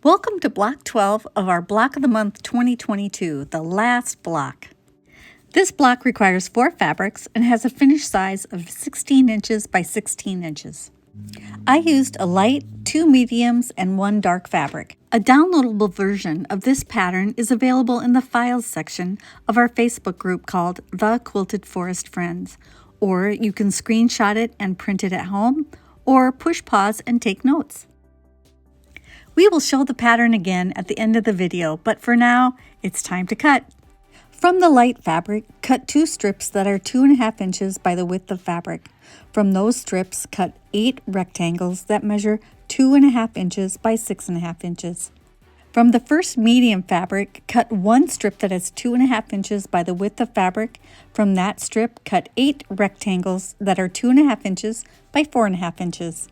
Welcome to block 12 of our Block of the Month 2022, the last block. This block requires 4 fabrics and has a finished size of 16 inches by 16 inches. I used a light, 2 mediums, and 1 dark fabric. A downloadable version of this pattern is available in the Files section of our Facebook group called The Quilted Forest Friends, or you can screenshot it and print it at home, or push pause and take notes. We will show the pattern again at the end of the video, but for now, it's time to cut. From the light fabric, cut 2 strips that are 2.5 inches by the width of fabric. From those strips, cut 8 rectangles that measure 2.5 inches by 6.5 inches. From the first medium fabric, cut 1 strip that is 2.5 inches by the width of fabric. From that strip, cut 8 rectangles that are 2.5 inches by 4.5 inches.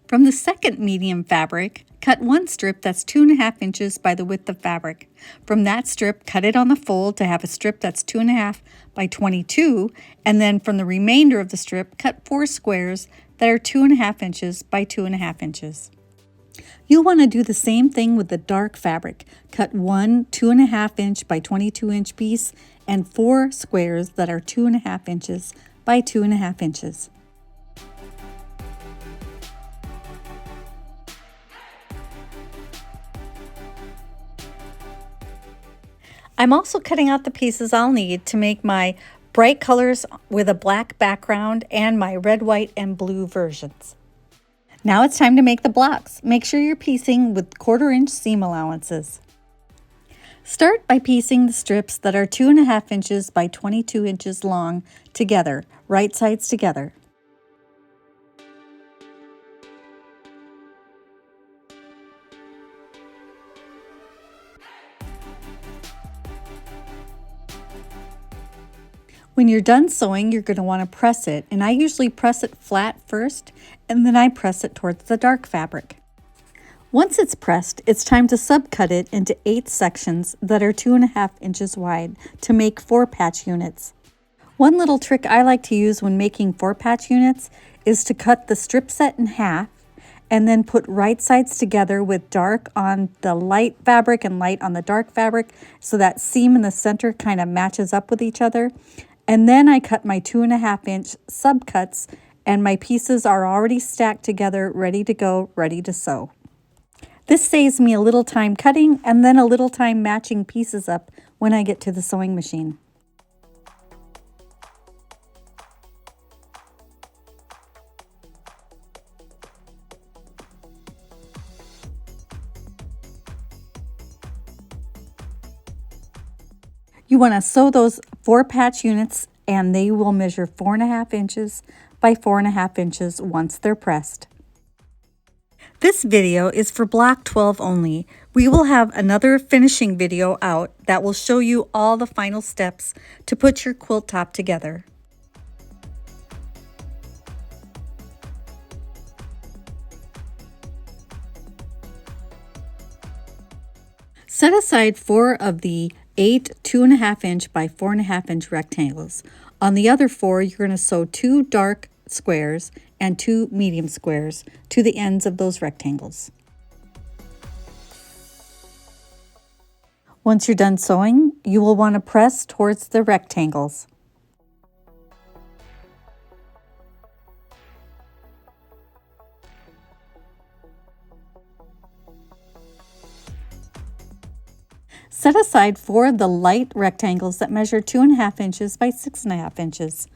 From the second medium fabric, cut 1 strip that's 2.5 inches by the width of fabric. From that strip, cut it on the fold to have a strip that's 2.5 by 22, and then from the remainder of the strip, cut 4 squares that are 2.5 inches by 2.5 inches. You'll want to do the same thing with the dark fabric. Cut 1 2.5 inch by 22 inch piece and 4 squares that are 2.5 inches by 2.5 inches. I'm also cutting out the pieces I'll need to make my bright colors with a black background and my red, white, and blue versions. Now it's time to make the blocks. Make sure you're piecing with 1/4 inch seam allowances. Start by piecing the strips that are 2.5 inches by 22 inches long together, right sides together. When you're done sewing, you're going to want to press it, and I usually press it flat first, and then I press it towards the dark fabric. Once it's pressed, it's time to subcut it into 8 sections that are 2.5 inches wide to make 4 patch units. One little trick I like to use when making 4 patch units is to cut the strip set in half and then put right sides together with dark on the light fabric and light on the dark fabric so that seam in the center kind of matches up with each other. And then I cut my 2.5 inch subcuts, and my pieces are already stacked together, ready to go, ready to sew. This saves me a little time cutting and then a little time matching pieces up when I get to the sewing machine. You want to sew those 4 patch units, and they will measure 4.5 inches by 4.5 inches once they're pressed. This video is for block 12 only. We will have another finishing video out that will show you all the final steps to put your quilt top together. Set aside 4 of the 8 2.5 inch by 4.5 inch rectangles. On the other 4, you're going to sew 2 dark squares and 2 medium squares to the ends of those rectangles. Once you're done sewing, you will want to press towards the rectangles. Set aside 4 of the light rectangles that measure 2.5 inches by 6.5 inches.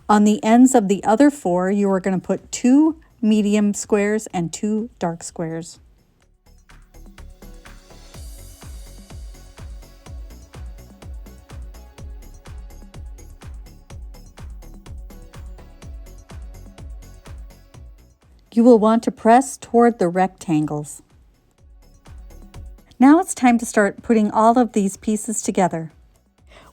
On the ends of the other 4, you are going to put 2 medium squares and 2 dark squares. You will want to press toward the rectangles. Now it's time to start putting all of these pieces together.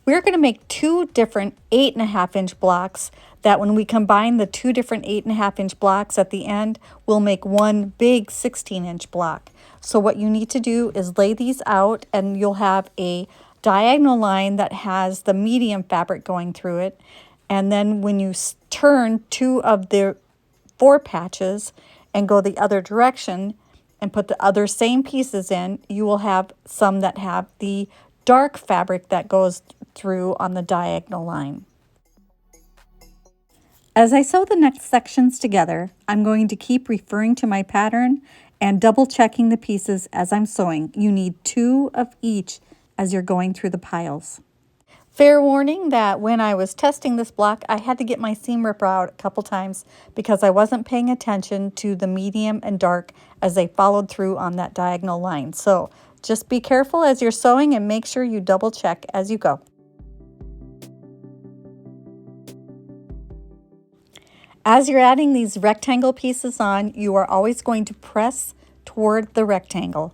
We're going to make 2 different 8.5 inch blocks that when we combine the 2 different 8.5 inch blocks at the end, we'll make one big 16 inch block. So what you need to do is lay these out, and you'll have a diagonal line that has the medium fabric going through it. And then when you turn 2 of the 4 patches and go the other direction and put the other same pieces in, you will have some that have the dark fabric that goes through on the diagonal line. As I sew the next sections together, I'm going to keep referring to my pattern and double checking the pieces as I'm sewing. You need 2 of each as you're going through the piles. Fair warning that when I was testing this block, I had to get my seam ripper out a couple times because I wasn't paying attention to the medium and dark as they followed through on that diagonal line. So just be careful as you're sewing and make sure you double check as you go. As you're adding these rectangle pieces on, you are always going to press toward the rectangle.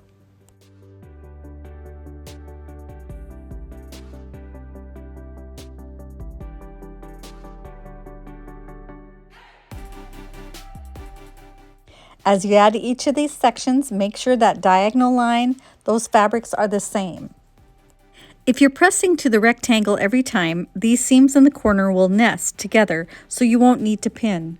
As you add each of these sections, make sure that diagonal line, those fabrics are the same. If you're pressing to the rectangle every time, these seams in the corner will nest together, so you won't need to pin.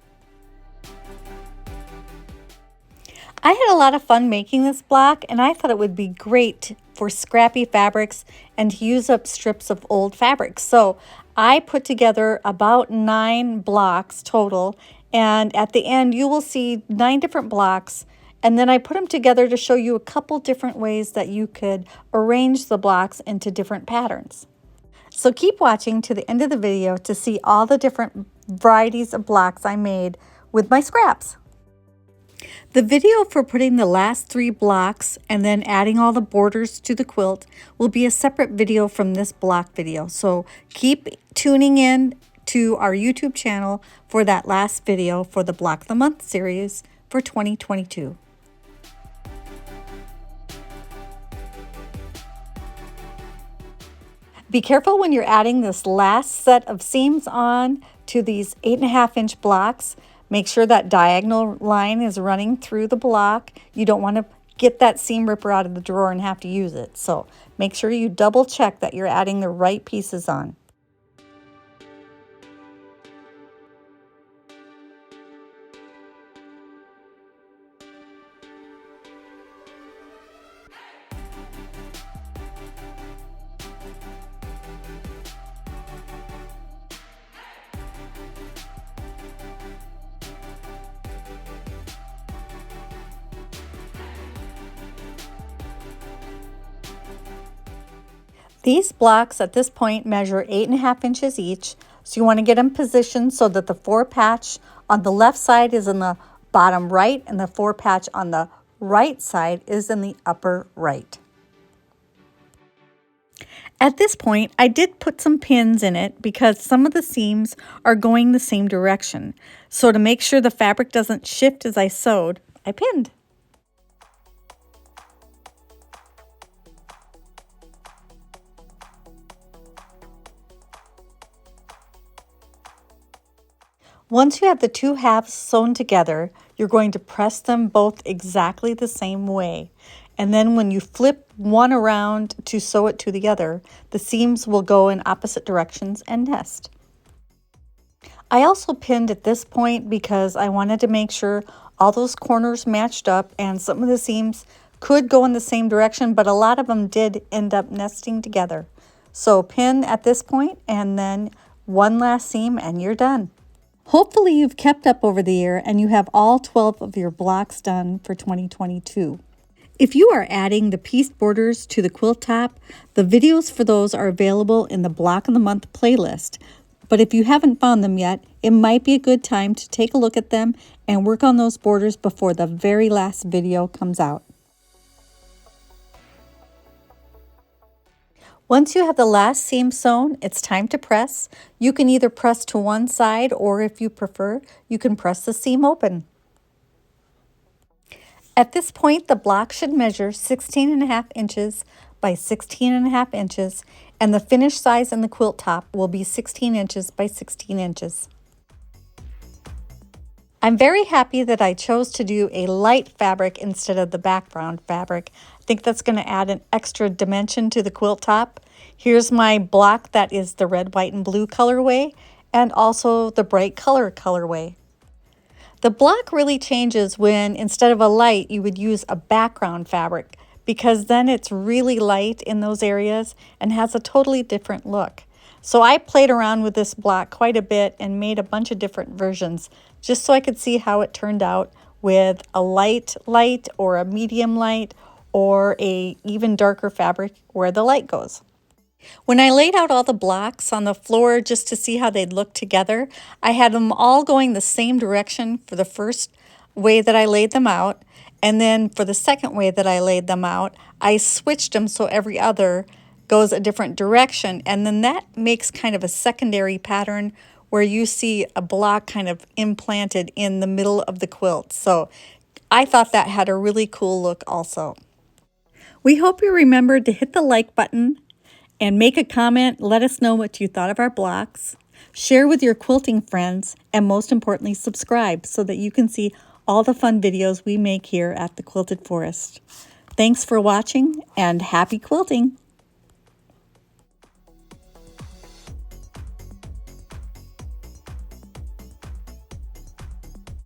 I had a lot of fun making this block, and I thought it would be great for scrappy fabrics and to use up strips of old fabric. So I put together about 9 blocks total, and at the end you will see 9 different blocks, and then I put them together to show you a couple different ways that you could arrange the blocks into different patterns. So keep watching to the end of the video to see all the different varieties of blocks I made with my scraps. The video for putting the last 3 blocks and then adding all the borders to the quilt will be a separate video from this block video. So keep tuning in to our YouTube channel for that last video for the Block of the Month series for 2022. Be careful when you're adding this last set of seams on to these 8.5-inch blocks. Make sure that diagonal line is running through the block. You don't want to get that seam ripper out of the drawer and have to use it. So make sure you double check that you're adding the right pieces on. These blocks at this point measure 8.5 inches each, so you want to get them positioned so that the 4 patch on the left side is in the bottom right and the 4 patch on the right side is in the upper right. At this point, I did put some pins in it because some of the seams are going the same direction. So to make sure the fabric doesn't shift as I sewed, I pinned. Once you have the 2 halves sewn together, you're going to press them both exactly the same way. And then when you flip one around to sew it to the other, the seams will go in opposite directions and nest. I also pinned at this point because I wanted to make sure all those corners matched up, and some of the seams could go in the same direction, but a lot of them did end up nesting together. So pin at this point and then one last seam and you're done. Hopefully you've kept up over the year and you have all 12 of your blocks done for 2022. If you are adding the pieced borders to the quilt top, the videos for those are available in the Block of the Month playlist. But if you haven't found them yet, it might be a good time to take a look at them and work on those borders before the very last video comes out. Once you have the last seam sewn, it's time to press. You can either press to one side, or if you prefer, you can press the seam open. At this point, the block should measure 16.5 inches by 16.5 inches, and the finished size in the quilt top will be 16 inches by 16 inches. I'm very happy that I chose to do a light fabric instead of the background fabric. I think that's going to add an extra dimension to the quilt top. Here's my block that is the red, white, and blue colorway, and also the bright colorway. The block really changes when instead of a light, you would use a background fabric, because then it's really light in those areas and has a totally different look. So I played around with this block quite a bit and made a bunch of different versions just so I could see how it turned out with a light or a medium light or a even darker fabric where the light goes. When I laid out all the blocks on the floor just to see how they'd look together, I had them all going the same direction for the first way that I laid them out. And then for the second way that I laid them out, I switched them so every other goes a different direction. And then that makes kind of a secondary pattern where you see a block kind of implanted in the middle of the quilt. So I thought that had a really cool look also. We hope you remembered to hit the like button and make a comment. Let us know what you thought of our blocks. Share with your quilting friends, and most importantly, subscribe so that you can see all the fun videos we make here at the Quilted Forest. Thanks for watching, and happy quilting!